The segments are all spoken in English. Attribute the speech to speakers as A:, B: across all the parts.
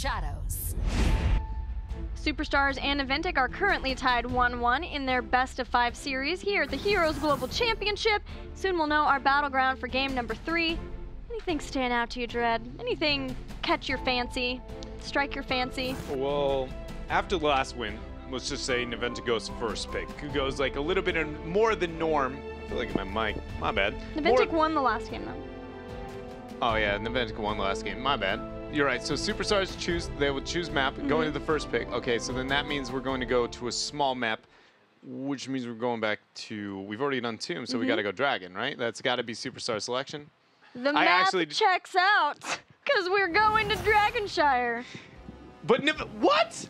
A: shadows.
B: Superstars and Naventic are currently tied 1-1 in their best of 5 series here at the Heroes Global Championship. Soon we'll know our battleground for game number 3. Anything stand out to you, Dread? Anything catch your fancy? Strike your fancy?
C: Well, after the last win, let's just say Naventic goes first pick, who goes like a little bit more than norm. I feel like my mic, my bad.
B: Naventic won the last game though.
C: Oh yeah, Naventic won the last game, my bad. You're right, so Superstars they would choose map, going to the first pick. Okay, so then that means we're going to go to a small map, which means we're going back to, we've already done Tomb, so we gotta go Dragon, right? That's gotta be Superstar selection.
B: The map checks out, because we're going to Dragonshire.
C: But what?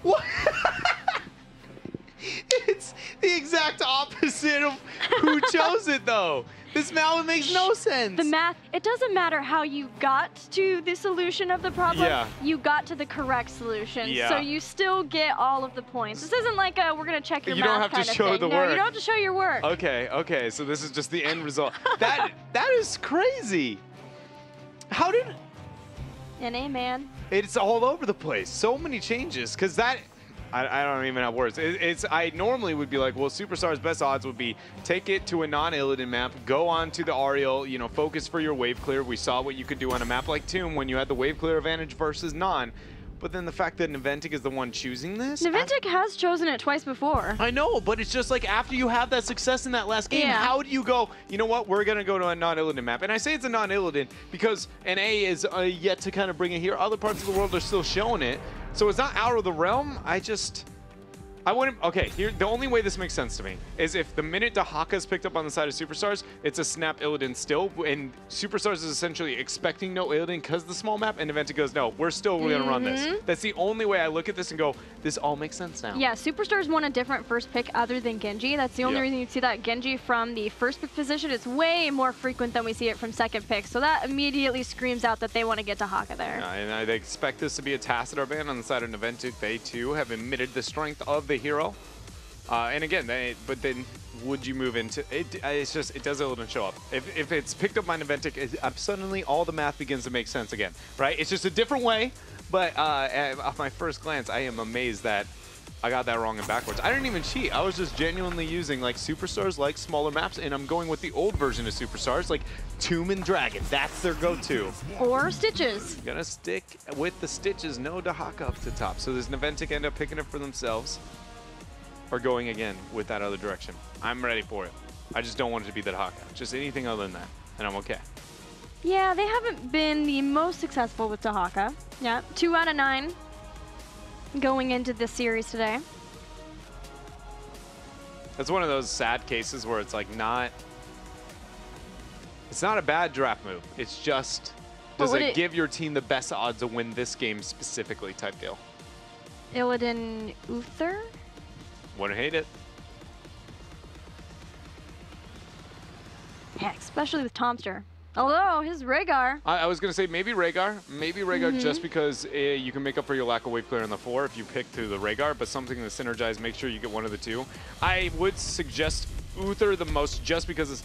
C: What? It's the exact opposite of who chose it, though. This map makes no sense.
B: The math, it doesn't matter how you got to the solution of the problem.
C: Yeah.
B: You got to the correct solution.
C: Yeah.
B: So you still get all of the points. This isn't like a, we're going to check your math
C: You don't have
B: kind
C: to
B: of
C: show
B: thing.
C: the
B: No,
C: work.
B: you don't have to show your work.
C: Okay, okay, so this is just the end result. That is crazy. How did...
B: NA, man.
C: It's all over the place. So many changes, because that... I don't even have words. I normally would be like, well, Superstar's best odds would be take it to a non-Illidan map, go on to the Ariel, you know, focus for your wave clear. We saw what you could do on a map like Tomb when you had the wave clear advantage versus non. But then the fact that Naventic is the one choosing this?
B: Naventic has chosen it twice before.
C: I know, but it's just like after you have that success in that last game, how do you go, you know what, we're going to go to a non-Illidan map. And I say it's a non-Illidan because NA is yet to kind of bring it here. Other parts of the world are still showing it. So it's not out of the realm. I wouldn't, okay, here, the only way this makes sense to me is if the minute Dahaka's picked up on the side of Superstars, it's a snap Illidan still, and Superstars is essentially expecting no Illidan because the small map, and Naventic goes, no, we're still going to run this. That's the only way I look at this and go, this all makes sense now.
B: Yeah, Superstars want a different first pick other than Genji. That's the only reason you see that Genji from the first pick position is way more frequent than we see it from second pick. So that immediately screams out that they want to get Dahaka there.
C: And I expect this to be a Tassadar ban on the side of Naventic. They too have admitted the strength of the hero. And again, but then would you move into it? It's just, it does Illidan show up. If it's picked up by Naventic, suddenly all the math begins to make sense again, right? It's just a different way, but off my first glance, I am amazed that I got that wrong and backwards. I didn't even cheat. I was just genuinely using like Superstars, like smaller maps, and I'm going with the old version of Superstars, like Tomb and Dragon. That's their go-to.
B: Or Stitches.
C: Gonna stick with the Stitches, no Dahaka up to top. So does Naventic end up picking it for themselves? Or going again with that other direction? I'm ready for it. I just don't want it to be the Dahaka. Just anything other than that, and I'm okay.
B: Yeah, they haven't been the most successful with Dahaka. Yeah, 2 out of 9 going into this series today.
C: It's one of those sad cases where it's like it's not a bad draft move. It's just, does it give your team the best odds to win this game specifically type deal?
B: Illidan Uther?
C: Wouldn't hate it.
B: Yeah, especially with Tomster. Although, his Rhaegar.
C: I was going to say maybe Rhaegar. Maybe Rhaegar just because you can make up for your lack of wave clear on the 4 if you pick through the Rhaegar, but something to synergize, make sure you get one of the two. I would suggest Uther the most just because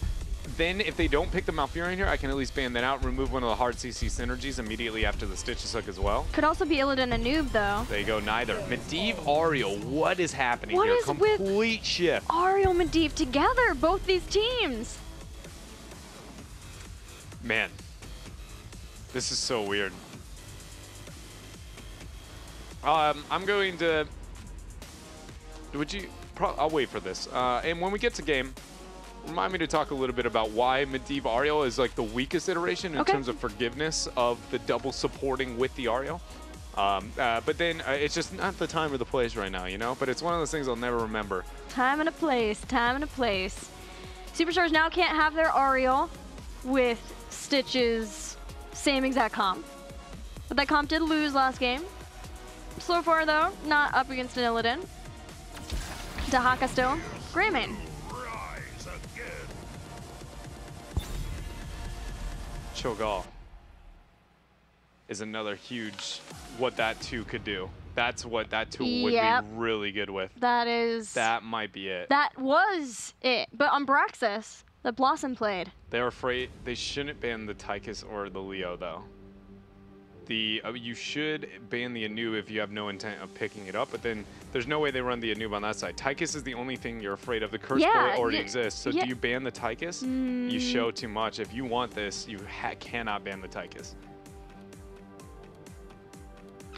C: then if they don't pick the Malfurion here, I can at least ban that out, remove one of the hard CC synergies immediately after the Stitches hook as well.
B: Could also be Illidan a noob, though.
C: There you go, neither. Medivh, Ariel, what is happening here?
B: What is
C: Complete shift.
B: Ariel, Medivh together, both these teams.
C: Man, this is so weird. I'm going to, I'll wait for this. And when we get to game, remind me to talk a little bit about why Medivh Ariel is like the weakest iteration in terms of forgiveness of the double supporting with the Ariel. But then it's just not the time or the place right now, you know? But it's one of those things I'll never remember.
B: Time and a place, time and a place. Superstars now can't have their Ariel with Stitches, same exact comp. But that comp did lose last game. So far though, not up against an Illidan. Dahaka still, Greymane.
C: Cho'Gall is another huge what that 2 could do. That's what that tool would be really good with.
B: That
C: might be it.
B: That was it. But on Braxis, the Blossom played.
C: They're afraid they shouldn't ban the Tychus or the Leo though. you should ban the Anu if you have no intent of picking it up, but then there's no way they run the Anu on that side. Tychus is the only thing you're afraid of. The Curse Bullet already exists, so do you ban the Tychus? You show too much. If you want this, you cannot ban the Tychus.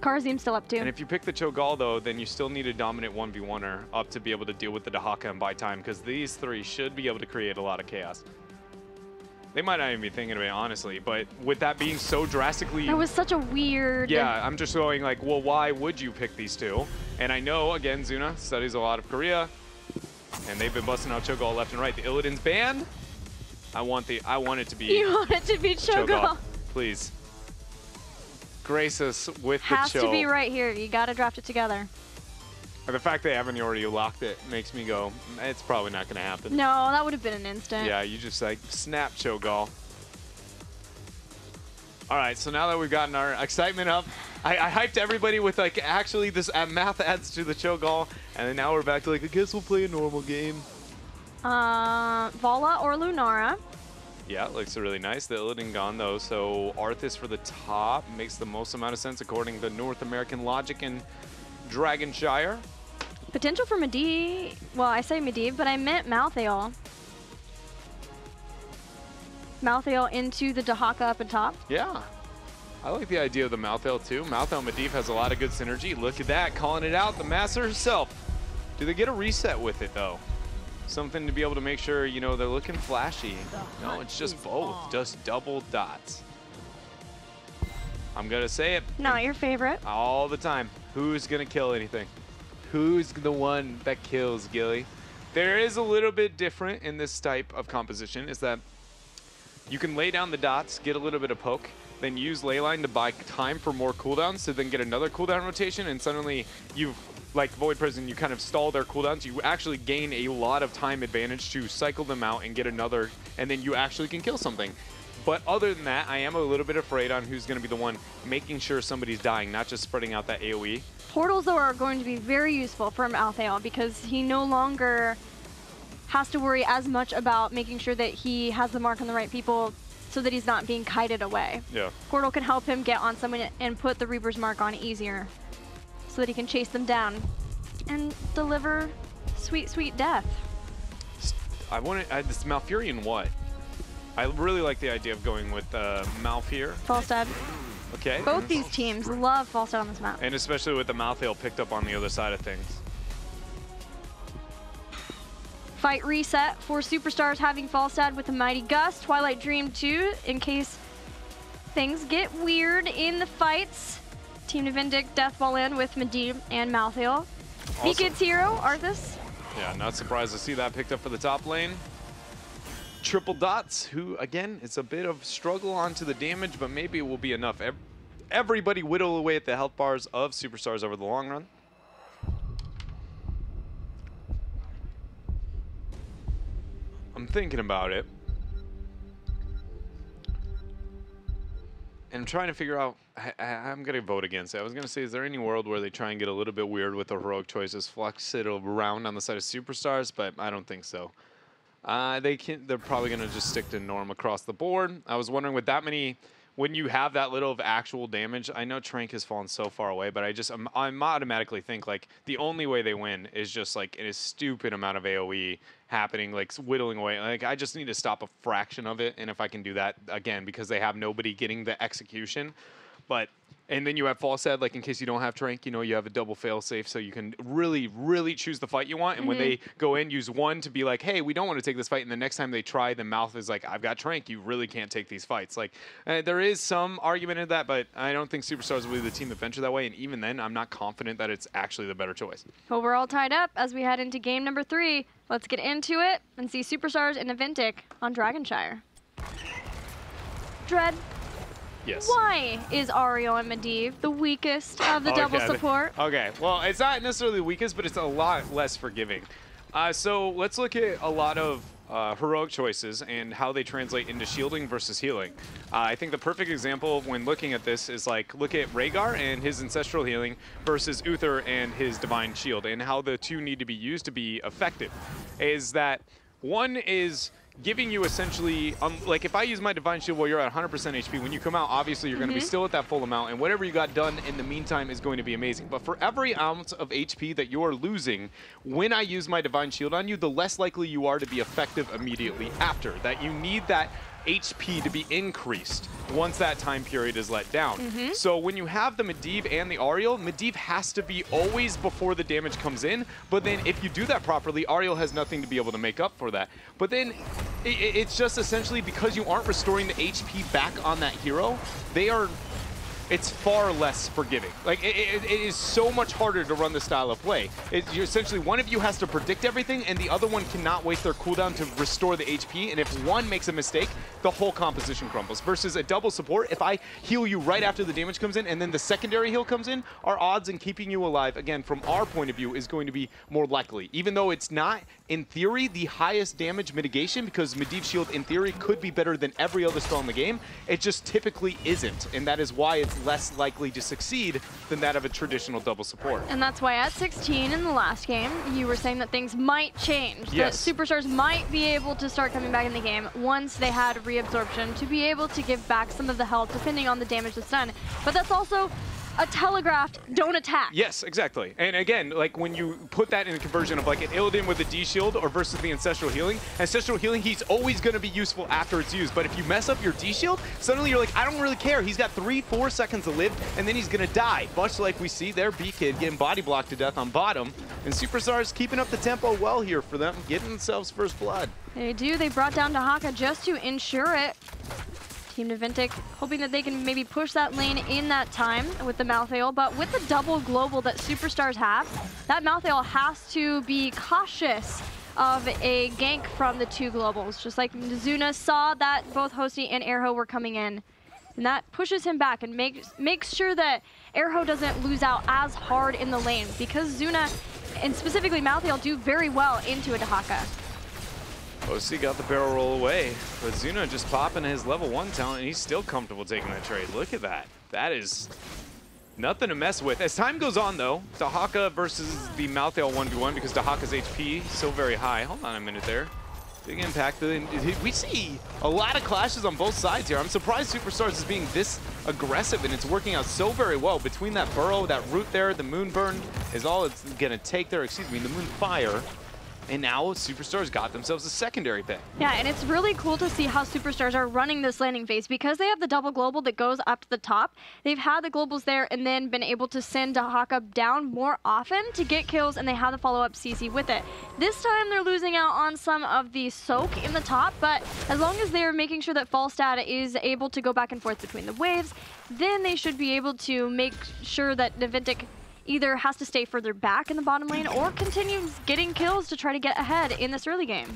B: Karazim's still up too.
C: And if you pick the Cho'Gall though, then you still need a dominant 1v1er up to be able to deal with the Dahaka and buy time, because these three should be able to create a lot of chaos. They might not even be thinking of it, honestly, but with that being so drastically...
B: That was such a weird...
C: Yeah, I'm just going like, well, why would you pick these two? And I know, again, Zuna studies a lot of Korea, and they've been busting out Cho'Gall left and right. The Illidan's banned. I want it to be...
B: You want it to be Cho'Gall.
C: Please. Grace us with the
B: Has
C: Cho.
B: to be right here. You got to draft it together.
C: The fact they haven't already locked it makes me go, it's probably not going to happen.
B: No, that would have been an instant.
C: Yeah, you just like snap Cho'Gall. All right, so now that we've gotten our excitement up, I hyped everybody with like actually this math adds to the Cho'Gall, and then now we're back to like, I guess we'll play a normal game.
B: Vala or Lunara.
C: Yeah, it looks really nice. The Illidan gone though, so Arthas for the top makes the most amount of sense according to North American logic and Dragonshire.
B: Potential for Medivh. Well, I say Medivh, but I meant Malthael. Malthael into the Dahaka up and top.
C: Yeah. I like the idea of the Malthael too. Malthael Medivh has a lot of good synergy. Look at that, calling it out, the master herself. Do they get a reset with it though? Something to be able to make sure, you know, they're looking flashy. No, it's just both, just double dots. I'm gonna say it.
B: Not your favorite.
C: All the time. Who's gonna kill anything? Who's the one that kills, Gilly? There is a little bit different in this type of composition, is that you can lay down the dots, get a little bit of poke, then use Leyline to buy time for more cooldowns to then get another cooldown rotation, and suddenly you've, like Void Prison, you kind of stall their cooldowns. You actually gain a lot of time advantage to cycle them out and get another, and then you actually can kill something. But other than that, I am a little bit afraid on who's going to be the one making sure somebody's dying, not just spreading out that AoE.
B: Portals, though, are going to be very useful for Malthael because he no longer has to worry as much about making sure that he has the mark on the right people so that he's not being kited away.
C: Yeah.
B: Portal can help him get on someone and put the Reaper's mark on easier so that he can chase them down and deliver sweet, sweet death.
C: I want to, this Malfurion what? I really like the idea of going with Malfear.
B: Falstad.
C: Okay.
B: Both these teams love Falstad on this map.
C: And especially with the Malthael picked up on the other side of things.
B: Fight reset for Superstars having Falstad with the Mighty Gust. Twilight Dream 2 in case things get weird in the fights. Team Naventic Deathball in with Medivh and Malthael. Beacon's hero, Arthas.
C: Yeah, not surprised to see that picked up for the top lane. Triple Dots, who, again, it's a bit of struggle onto the damage, but maybe it will be enough. Everybody whittle away at the health bars of Superstars over the long run. I'm thinking about it. And I'm trying to figure out, I'm going to vote against it. I was going to say, is there any world where they try and get a little bit weird with the heroic choices, flex it around on the side of Superstars, but I don't think so. They're probably going to just stick to norm across the board. I was wondering with that many, when you have that little of actual damage, I know Trank has fallen so far away, but I automatically think like the only way they win is just like in a stupid amount of AoE happening, like whittling away. Like I just need to stop a fraction of it, and if I can do that again, because they have nobody getting the execution, and then you have Falstad, like in case you don't have Trank, you know, you have a double fail-safe, so you can really, really choose the fight you want. And when they go in, use one to be like, hey, we don't want to take this fight. And the next time they try, the mouth is like, I've got Trank. You really can't take these fights. Like, there is some argument in that, but I don't think Superstars will be the team that venture that way. And even then, I'm not confident that it's actually the better choice.
B: Well, we're all tied up as we head into game number 3. Let's get into it and see Superstars and Naventic on Dragonshire. Dread.
C: Yes.
B: Why is Ario and Medivh the weakest of the double support?
C: Okay, well, it's not necessarily the weakest, but it's a lot less forgiving. So let's look at a lot of heroic choices and how they translate into shielding versus healing. I think the perfect example of when looking at this is like, look at Rhaegar and his Ancestral Healing versus Uther and his Divine Shield, and how the two need to be used to be effective. Is that one is giving you essentially, like if I use my Divine Shield while you're at 100% HP, when you come out, obviously you're going to be still at that full amount, and whatever you got done in the meantime is going to be amazing. But for every ounce of HP that you're losing, when I use my Divine Shield on you, the less likely you are to be effective immediately after. That you need that HP to be increased once that time period is let down. So when you have the Medivh and the Ariel, Medivh has to be always before the damage comes in, but then if you do that properly, Ariel has nothing to be able to make up for that. But then it's just essentially because you aren't restoring the HP back on that hero, it's far less forgiving. Like, it is so much harder to run this style of play. You're essentially, one of you has to predict everything, and the other one cannot waste their cooldown to restore the HP, and if one makes a mistake, the whole composition crumbles. Versus a double support, if I heal you right after the damage comes in, and then the secondary heal comes in, our odds in keeping you alive, again, from our point of view, is going to be more likely. Even though it's not, in theory, the highest damage mitigation, because Medivh Shield, in theory, could be better than every other spell in the game, it just typically isn't, and that is why it's less likely to succeed than that of a traditional double support.
B: And that's why at 16 in the last game, you were saying that things might change.
C: Yes.
B: That Superstars might be able to start coming back in the game once they had reabsorption to be able to give back some of the health depending on the damage that's done. But that's also a telegraphed don't attack.
C: Yes, exactly. And again, like when you put that in a conversion of like an Illidan with a D shield or versus the Ancestral Healing, he's always going to be useful after it's used. But if you mess up your D shield, suddenly you're like, I don't really care. He's got 3-4 seconds to live, and then he's going to die. Much like we see there, B-Kid getting body blocked to death on bottom. And Superstars keeping up the tempo well here for them, getting themselves first blood.
B: They do. They brought down Dahaka just to ensure it. Team Naventic hoping that they can maybe push that lane in that time with the Malthael, but with the double global that Superstars have, that Malthael has to be cautious of a gank from the two globals. Just like Zuna saw that both Hosty and Erho were coming in. And that pushes him back and makes sure that Erho doesn't lose out as hard in the lane, because Zuna, and specifically Malthael, do very well into a Dahaka.
C: Hosty got the barrel roll away, but Zuna just popping his level 1 talent, and he's still comfortable taking that trade. Look at that. That is nothing to mess with. As time goes on, though, Dahaka versus the Malthael 1v1, because Dahaka's HP so very high. Hold on a minute there. Big impact. We see a lot of clashes on both sides here. I'm surprised Superstars is being this aggressive, and it's working out so very well. Between that burrow, that root there, the Moonburn is all it's going to take there. Excuse me, the Moonfire. And now Superstars got themselves a secondary pick. Yeah,
B: and it's really cool to see how Superstars are running this landing phase, because they have the double global that goes up to the top. They've had the globals there and then been able to send Dahaka down more often to get kills, and they have the follow-up CC with it. This time they're losing out on some of the soak in the top, but as long as they're making sure that Falstad is able to go back and forth between the waves, then they should be able to make sure that Naventic either has to stay further back in the bottom lane or continues getting kills to try to get ahead in this early game.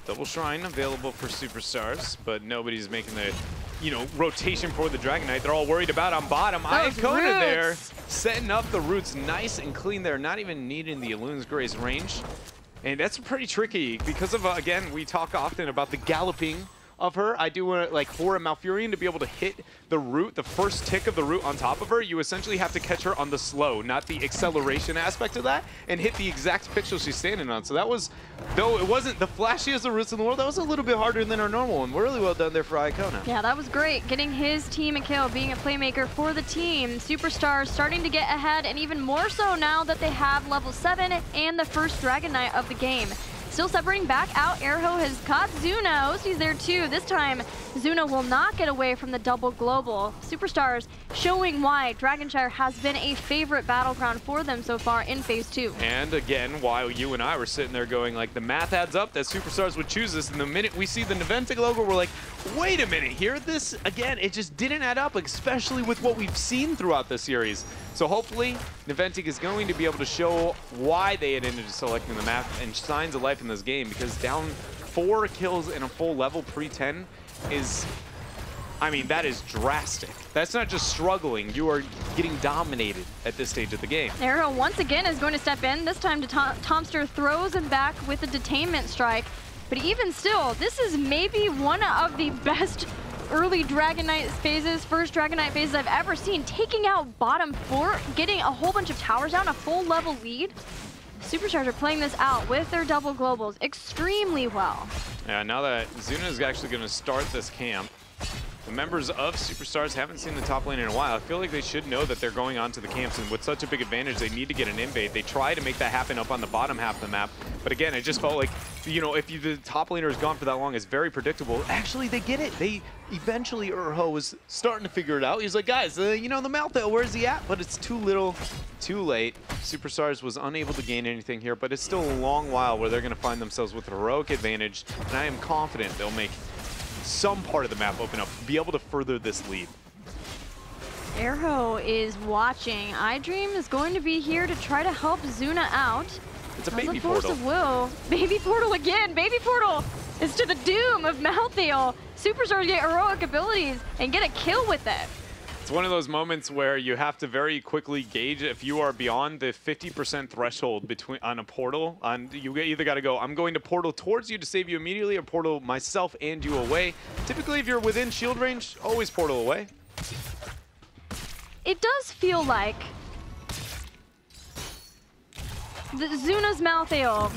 C: Double Shrine available for Superstars, but nobody's making the, rotation for the Dragon Knight. They're all worried about on bottom. Iacona there, setting up the roots nice and clean there, not even needing the Elun's Grace range. And that's pretty tricky because of, again, we talk often about the galloping of her. I do want to, like, for a Malfurion to be able to hit the root, the first tick of the root on top of her, you essentially have to catch her on the slow, not the acceleration aspect of that, and hit the exact pixel she's standing on. So that was, though it wasn't the flashiest of roots in the world, that was a little bit harder than our normal one. Really well done there for Iacona.
B: Yeah, that was great. Getting his team a kill, being a playmaker for the team. Superstars starting to get ahead, and even more so now that they have level 7 and the first Dragon Knight of the game. Still separating back out. Erho has caught Zuna. Hosty's there too. This time, Zuna will not get away from the double global. Superstars showing why Dragonshire has been a favorite battleground for them so far in Phase 2.
C: And again, while you and I were sitting there going, like, the math adds up that Superstars would choose this, and the minute we see the Naventic logo, we're like, wait a minute, here, this, again, it just didn't add up, especially with what we've seen throughout the series. So hopefully, Naventic is going to be able to show why they had ended up selecting the map and signs of life in this game, because down 4 kills in a full level pre-10 is, I mean, that is drastic. That's not just struggling, you are getting dominated at this stage of the game.
B: Erho once again is going to step in, this time to Tomster throws him back with a detainment strike. But even still, this is maybe one of the best early Dragon Knight phases, first Dragon Knight phases I've ever seen. Taking out bottom 4, getting a whole bunch of towers down, a full level lead. Superstars are playing this out with their double globals extremely well.
C: Yeah, now that Zuna is actually going to start this camp, the members of Superstars haven't seen the top lane in a while. I feel like they should know that they're going onto the camps, and with such a big advantage, they need to get an invade. They try to make that happen up on the bottom half of the map, but again, it just felt like, you know, if the top laner is gone for that long, it's very predictable. Actually, they get it. They eventually, Urho was starting to figure it out. He's like, guys, you know, the Malthael, where's he at? But it's too little, too late. Superstars was unable to gain anything here, but it's still a long while where they're going to find themselves with a heroic advantage, and I am confident they'll make some part of the map open up, be able to further this lead.
B: Urho is watching. iDream is going to be here to try to help Zuna out.
C: It's a baby portal.
B: Of will. Baby portal again. Baby portal is to the doom of Malthael. Superstars get heroic abilities and get a kill with it.
C: It's one of those moments where you have to very quickly gauge if you are beyond the 50% threshold between on a portal. You either got to go, I'm going to portal towards you to save you immediately, or portal myself and you away. Typically, if you're within shield range, always portal away.
B: It does feel like Zuna's Malthael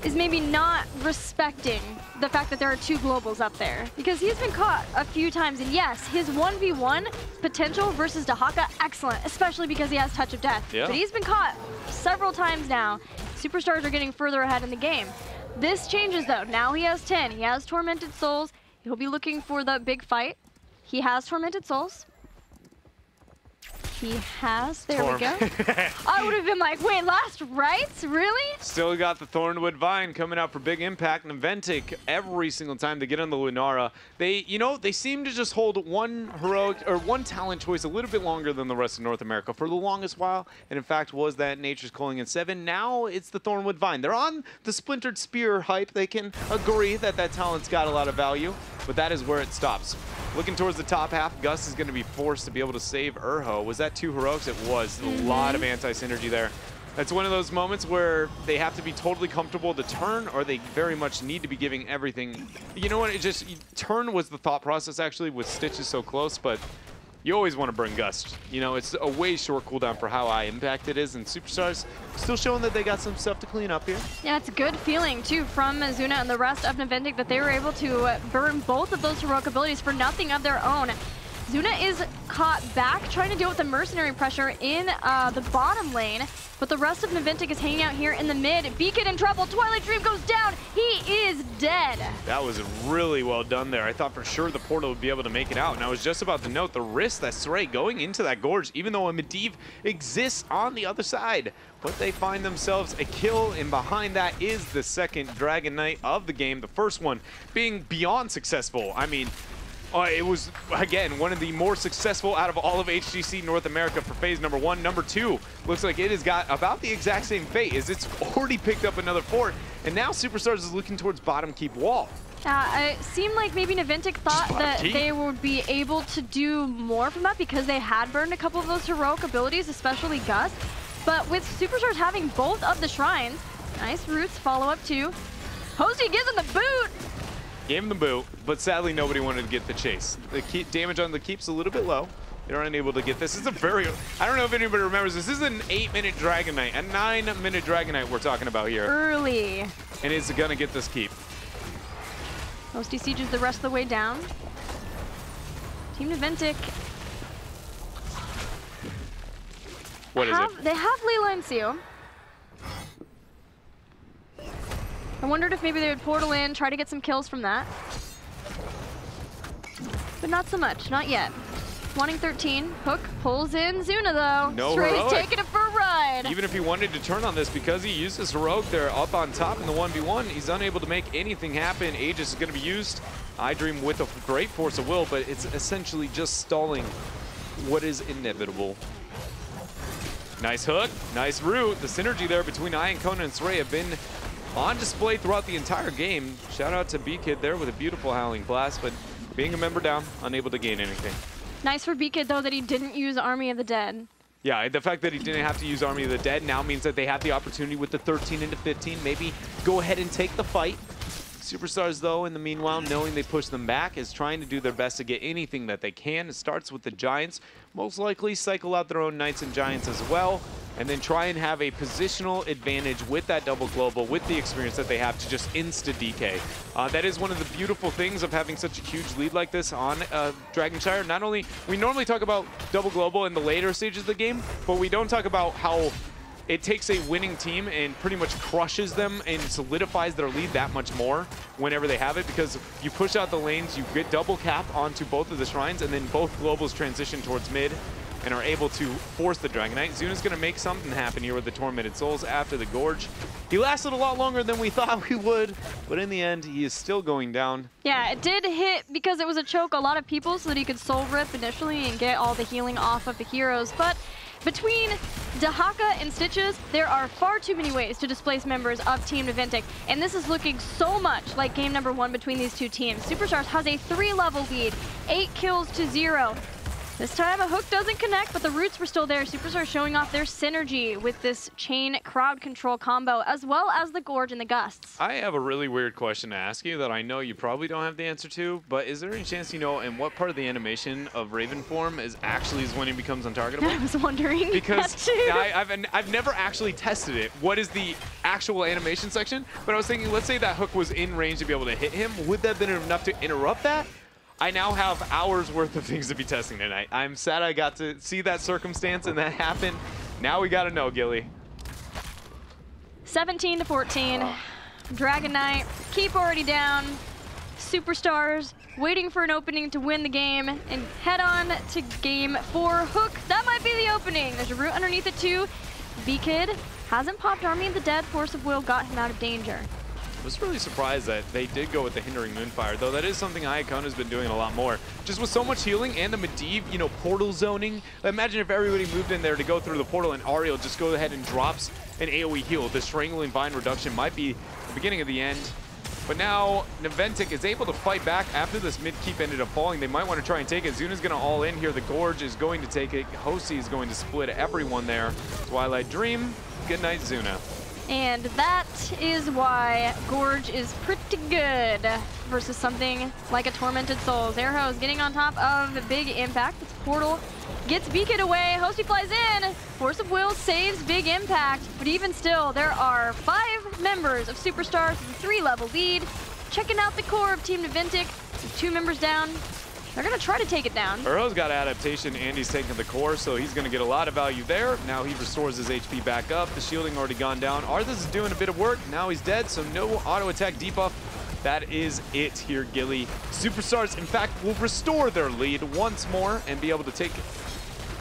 B: is maybe not respecting the fact that there are two globals up there, because he's been caught a few times, and yes, his 1v1 potential versus Dahaka, excellent, especially because he has Touch of Death.
C: Yeah.
B: But he's been caught several times now. Superstars are getting further ahead in the game. This changes though. Now he has 10, he has Tormented Souls. He'll be looking for the big fight. He has Tormented Souls. He has, there we go. I would have been like, wait, last rites? Really?
C: Still got the Thornwood Vine coming out for big impact. Naventic, every single time they get on the Lunara, they seem to just hold one heroic, or one talent choice a little bit longer than the rest of North America for the longest while, and in fact was that Nature's Calling in 7. Now it's the Thornwood Vine. They're on the Splintered Spear hype. They can agree that that talent's got a lot of value, but that is where it stops. Looking towards the top half, Gus is going to be forced to be able to save Urho. Was that two heroics? It was. A lot of anti-synergy there. That's one of those moments where they have to be totally comfortable to turn, or they very much need to be giving everything. You know what? It just, turn was the thought process actually with Stitches so close, but you always want to burn Gust. You know, it's a way short cooldown for how high impact it is, and Superstars still showing that they got some stuff to clean up here.
B: Yeah, it's a good feeling, too, from Zuna and the rest of Naventic that they were able to burn both of those heroic abilities for nothing of their own. Zuna is caught back trying to deal with the mercenary pressure in the bottom lane, but the rest of Naventic is hanging out here in the mid. Beacon in trouble. Twilight Dream goes down. He is dead. That
C: was really well done there. I thought for sure the portal would be able to make it out, and I was just about to note the risk that Sray going into that gorge, even though a Medivh exists on the other side. But they find themselves a kill, and behind that is the second Dragon Knight of the game. The first one being beyond successful. I mean, it was, again, one of the more successful out of all of HGC North America for phase number 1. Number 2 looks like it has got about the exact same fate, as it's already picked up another fort, and now Superstars is looking towards bottom keep wall.
B: It seemed like maybe Naventic thought that they would be able to do more from that because they had burned a couple of those heroic abilities, especially Gus. But with Superstars having both of the shrines, nice roots follow up too. Hosey gives him the boot!
C: Gave him the boot, but sadly nobody wanted to get the chase. The damage on the keep's a little bit low. They're unable to get this. It's a very, I don't know if anybody remembers this. This is an 8-minute Dragon Knight, a 9-minute Dragon Knight we're talking about here.
B: Early.
C: And it's gonna get this keep.
B: Hosty sieges the rest of the way down. Team Naventic.
C: What is it?
B: They have Leela and Seal. I wondered if maybe they would portal in, try to get some kills from that. But not so much, not yet. Wanting 13, Hook pulls in Zuna though.
C: No
B: Stray's
C: heroic.
B: taking it for a ride.
C: Even if he wanted to turn on this, because he used his heroic there up on top in the 1v1, he's unable to make anything happen. Aegis is going to be used. iDream with a great force of will, but it's essentially just stalling what is inevitable. Nice hook, nice root. The synergy there between Conan and Sray have been on display throughout the entire game. Shout out to B-Kid there with a beautiful Howling Blast, but being a member down, unable to gain anything.
B: Nice for B-Kid though that he didn't use Army of the Dead.
C: Yeah, the fact that he didn't have to use Army of the Dead now means that they have the opportunity with the 13 into 15, maybe go ahead and take the fight. Superstars, though, in the meanwhile, knowing they push them back, is trying to do their best to get anything that they can. It starts with the Giants. Most likely cycle out their own Knights and Giants as well. and then try and have a positional advantage with that double global, with the experience that they have to just insta-DK. That is one of the beautiful things of having such a huge lead like this on Dragonshire. Not only, we normally talk about double global in the later stages of the game, but we don't talk about how it takes a winning team and pretty much crushes them and solidifies their lead that much more whenever they have it, because you push out the lanes, you get double cap onto both of the shrines, and then both globals transition towards mid and are able to force the Dragon Knight. Zuna's going to make something happen here with the Tormented Souls after the Gorge. He lasted a lot longer than we thought he would, but in the end, he is still going down.
B: Yeah, it did hit because it was a choke a lot of people so that he could soul rip initially and get all the healing off of the heroes. But between Dahaka and Stitches, there are far too many ways to displace members of Team Naventic, and this is looking so much like game number 1 between these two teams. Superstars has a 3-level lead, 8 kills to 0. This time a hook doesn't connect, but the roots were still there. Superstars showing off their synergy with this chain crowd control combo, as well as the Gorge and the Gusts.
C: I have a really weird question to ask you that I know you probably don't have the answer to, but is there any chance you know in what part of the animation of Raven form is actually when he becomes untargetable?
B: I was wondering.
C: Because I've never actually tested it. What is the actual animation section? But I was thinking, let's say that hook was in range to be able to hit him. Would that have been enough to interrupt that? I now have hours worth of things to be testing tonight. I'm sad I got to see that circumstance and that happen. Now we gotta know, Gilly.
B: 17 to 14. Dragon Knight, keep already down. Superstars waiting for an opening to win the game and head on to game 4. Hook, that might be the opening. There's a root underneath it too. B-Kid hasn't popped Army of the Dead. Force of Will got him out of danger.
C: I was really surprised that they did go with the Hindering Moonfire, though that is something Iacon has been doing a lot more. Just with so much healing and the Medivh, you know, portal zoning. Imagine if everybody moved in there to go through the portal and Ariel just go ahead and drops an AoE heal. The Strangling Vine reduction might be the beginning of the end. But now Naventic is able to fight back after this mid keep ended up falling. They might want to try and take it. Zuna's going to all in here. The Gorge is going to take it. Hosi is going to split everyone there. Twilight Dream, good night, Zuna.
B: And that is why Gorge is pretty good versus something like a Tormented Souls. Arrow is getting on top of Big Impact. Its portal gets Beacon away. Hosty flies in. Force of Will saves Big Impact. But even still, there are 5 members of Superstars with a 3-level lead. Checking out the core of Team Naventic. With 2 members down. They're going to try to take it down.
C: Urho's got adaptation, and he's taking the core, so he's going to get a lot of value there. Now he restores his HP back up. The shielding already gone down. Arthas is doing a bit of work. Now he's dead, so no auto attack debuff. That is it here, Gilly. Superstars, in fact, will restore their lead once more and be able to take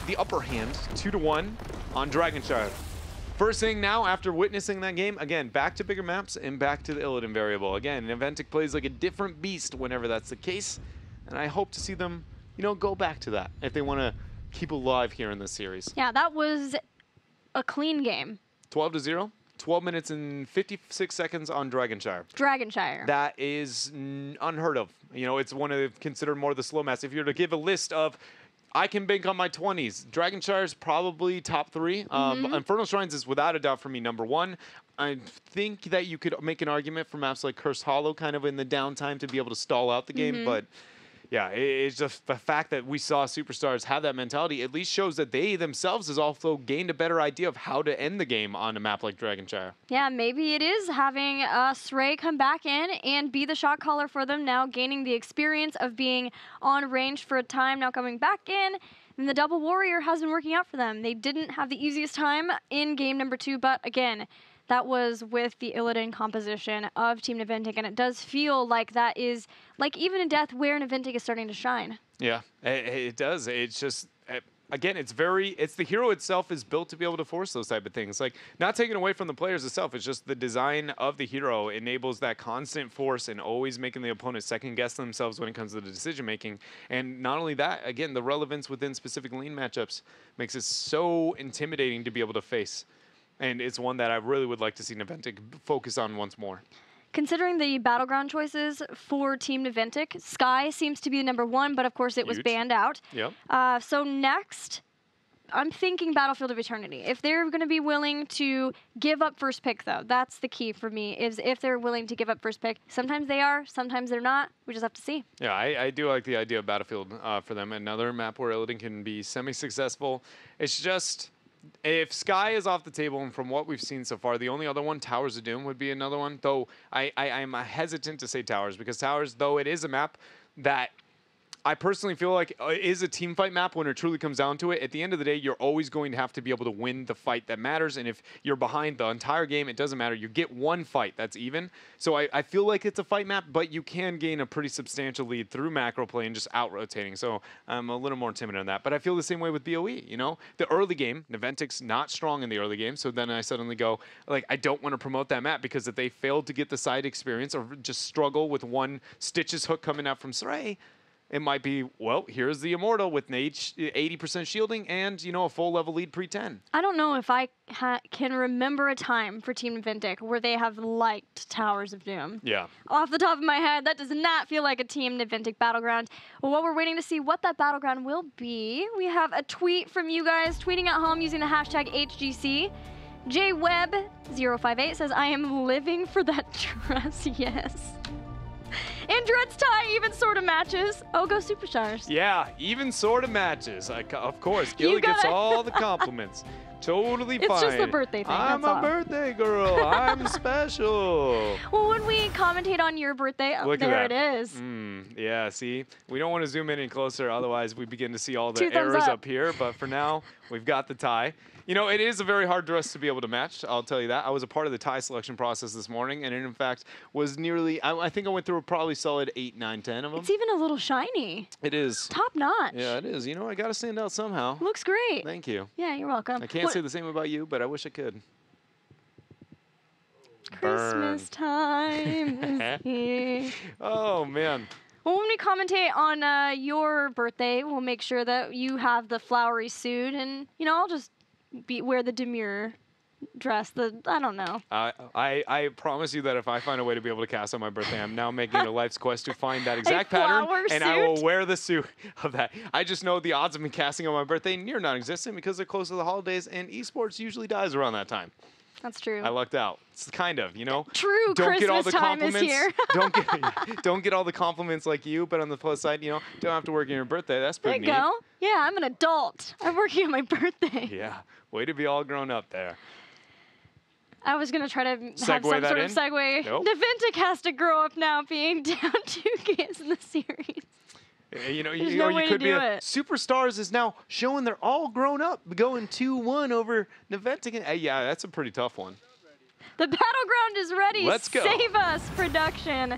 C: the upper hand 2-1 on Dragonshire. First thing now, after witnessing that game, again, back to bigger maps and back to the Illidan variable. Again, Naventic plays like a different beast whenever that's the case. And I hope to see them, you know, go back to that if they want to keep alive here in this series.
B: Yeah, that was a clean game.
C: 12-0, 12 minutes and 56 seconds on Dragonshire.
B: Dragonshire.
C: That is unheard of. You know, it's one of considered more the slow mass. If you're to give a list of, I can bank on my 20s, Dragonshire is probably top 3. Infernal Shrines is without a doubt for me #1. I think that you could make an argument for maps like Cursed Hollow kind of in the downtime to be able to stall out the game, but yeah, it's just the fact that we saw Superstars have that mentality at least shows that they themselves has also gained a better idea of how to end the game on a map like Dragonshire.
B: Yeah, maybe it is having Sray come back in and be the shot caller for them, now gaining the experience of being on range for a time, now coming back in. And the double warrior has been working out for them. They didn't have the easiest time in game number 2, but again, that was with the Illidan composition of Team Naventic, and it does feel like that is, like even in death, where Naventic is starting to shine. Yeah,
C: it does. It's just, again, it's the hero itself is built to be able to force those type of things. Like, not taken away from the players itself, it's just the design of the hero enables that constant force and always making the opponent second guess themselves when it comes to the decision making. And not only that, again, the relevance within specific lane matchups makes it so intimidating to be able to face. And it's one that I really would like to see Naventic focus on once more.
B: Considering the battleground choices for Team Naventic, Sky seems to be the #1, but of course it was banned out.
C: Yep.
B: So next, I'm thinking Battlefield of Eternity. If they're going to be willing to give up first pick, though, that's the key for me, is if they're willing to give up first pick. Sometimes they are, sometimes they're not. We just have to see.
C: Yeah, I do like the idea of Battlefield for them. Another map where Illidan can be semi-successful. It's just, If Sky is off the table, and from what we've seen so far, the only other one, Towers of Doom, would be another one. Though I'm hesitant to say Towers, because Towers, though it is a map that I personally feel like is a team fight map when it truly comes down to it. At the end of the day, you're always going to have to be able to win the fight that matters. And if you're behind the entire game, it doesn't matter. You get one fight that's even. So I feel like it's a fight map, but you can gain a pretty substantial lead through macro play and just out-rotating. So I'm a little more timid on that. But I feel the same way with BOE, you know? The early game, Naventic's not strong in the early game. So then I suddenly go, like, I don't want to promote that map because if they fail to get the side experience or just struggle with one Stitches hook coming out from Saray, it might be, well, here's the Immortal with an 80% shielding and, you know, a full level lead pre-10.
B: I don't know if I can remember a time for Team Naventic where they have liked Towers of Doom.
C: Yeah.
B: Off the top of my head, that does not feel like a Team Naventic battleground. Well, while we're waiting to see what that battleground will be, we have a tweet from you guys tweeting at home using the hashtag HGC. JWeb058 says, I am living for that dress, yes. And Dread's tie even sort of matches. Oh, go Superstars.
C: Yeah, even sort of matches. Of course, Gilly gets all the compliments. Totally fine.
B: It's just a birthday thing.
C: I'm a birthday girl. I'm special.
B: Well, when we commentate on your birthday,
C: Look
B: there
C: at that.
B: it is.
C: Yeah, see? We don't want to zoom in any closer, otherwise we begin to see all the
B: 2 thumbs
C: errors
B: up.
C: up here. But for now, we've got the tie. You know, it is a very hard dress to be able to match, I'll tell you that. I was a part of the tie selection process this morning, and it, in fact, was nearly, I think I went through a probably solid 8, 9, 10 of them.
B: It's even a little shiny.
C: It is.
B: Top notch.
C: Yeah, it is. You know, I got to stand out somehow.
B: Looks great.
C: Thank you.
B: Yeah, you're welcome.
C: I can't say the same about you, but I wish I could.
B: Christmas time is here.
C: Oh, man.
B: Well, when we commentate on your birthday, we'll make sure that you have the flowery suit, and, you know, I'll just wear the demure dress. I don't know.
C: I promise you that if I find a way to be able to cast on my birthday, I'm now making it a life's quest to find that exact pattern, and I will wear the suit of that. I just know the odds of me casting on my birthday near non-existent because they're close to the holidays, and esports usually dies around that time.
B: That's true.
C: I lucked out. It's kind of, you know.
B: True.
C: Don't
B: Christmas
C: get all the
B: time
C: compliments.
B: Is here.
C: don't get all the compliments like you, but on the plus side, you know, don't have to work on your birthday. That's pretty neat.
B: There you go. Yeah, I'm an adult. I'm working on my birthday.
C: Yeah. Way to be all grown up there.
B: I was going to try to have some
C: Segue
B: sort of segue.
C: Nope.
B: Naventic has to grow up now, being down 2 games in the series.
C: You know,
B: There's
C: you
B: no way
C: could
B: to
C: be
B: do
C: a
B: it.
C: Superstars is now showing they're all grown up, going 2-1 over Naventic. Yeah, that's a pretty tough one.
B: The battleground is ready.
C: Let's go.
B: Save us, production.